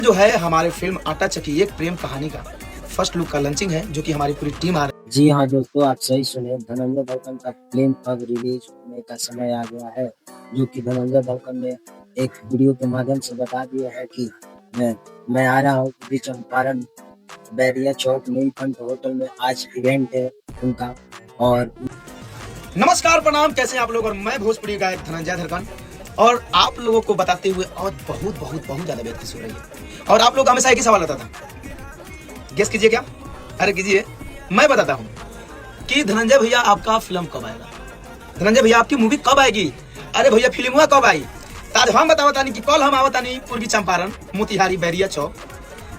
जो है हमारे फिल्म आटा चक्की एक प्रेम कहानी का फर्स्ट लुक का लॉन्चिंग है, जो कि हमारी पूरी टीम आ रही जी हाँ दोस्तों, आप सही सुने। धनंजय धड़कन का फिल्म अब रिलीज होने का समय आ गया है, जो कि धनंजय धड़कन ने एक वीडियो के माध्यम से बता दिया है कि मैं आ रहा हूँ पूर्वी चंपारण बैरिया चौक नीलकंठ होटल में। आज इवेंट है उनका। और नमस्कार प्रणाम, कैसे हैं आप लोग। और मैं भोजपुरी गायक धनंजय धड़कन, और आप लोगों को बताते हुए और बहुत बहुत बहुत ज्यादा बेइज्जती हो रही है। और आप लोग हमेशा एक ही सवाल आता था, गेस कीजिए क्या। अरे कीजिए, मैं बताता हूँ कि धनंजय भैया आपका फिल्म कब आएगा, धनंजय भैया आपकी मूवी कब आएगी। अरे भैया फिल्म हुआ कब आई, आज हम बतावता नहीं कि कल हम आवता नहीं पूर्वी चंपारण मोतिहारी बैरिया चौक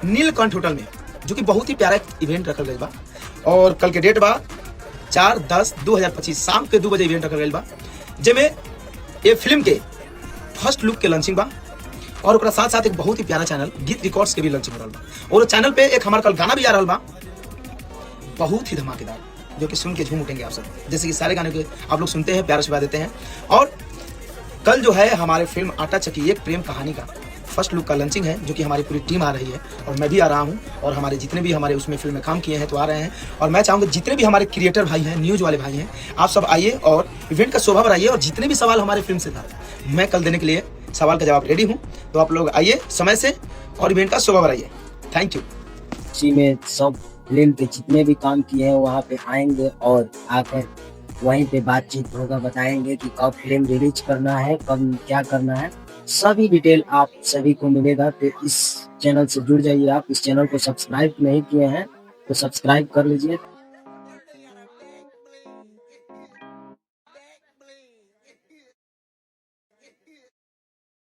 नीलकंठ होटल में, जो कि बहुत ही प्यारा इवेंट रखल गई बा। और कल के डेट बा 4/10/2025 शाम के 2 बजे इवेंट रखल गई बा, जेमे ये फिल्म के फर्स्ट लुक के लॉन्चिंग बा। और ओकरा साथ साथ एक बहुत ही प्यारा चैनल गीत रिकॉर्ड्स के भी लॉन्चिंग हो रहा बा। और चैनल पे एक हमारा कल गाना भी आ रहा बा, बहुत ही धमाकेदार, जो कि सुन के झूम उठेंगे आप सब। जैसे कि सारे गाने के आप लोग सुनते हैं, प्यार से देते हैं। और कल जो है हमारे फिल्म आटा चक्की एक प्रेम कहानी का फर्स्ट लुक का लॉन्चिंग है, जो कि हमारी पूरी टीम आ रही है और मैं भी आ रहा हूँ। और हमारे जितने भी हमारे उसमें फिल्म में काम किए हैं तो आ रहे हैं। और मैं चाहूँगा जितने भी हमारे क्रिएटर भाई हैं, न्यूज़ वाले भाई हैं, आप सब आइए और इवेंट का शोभा बढ़ाइए। और जितने भी सवाल हमारे फिल्म से था, मैं कल देने के लिए सवाल का जवाब रेडी हूँ। तो आप लोग आइए समय से और इवेंट का शोभा बढ़ाइए। Thank you. इसी में सब फिल्म के जितने भी काम किए हैं वहाँ पे आएंगे और आकर वहीं पे बातचीत होगा, बताएंगे कि कब फिल्म रिलीज करना है, कब क्या करना है। सभी डिटेल आप सभी को मिलेगा। तो इस चैनल से जुड़ जाइए। आप इस चैनल को सब्सक्राइब नहीं किए हैं तो सब्सक्राइब कर लीजिए।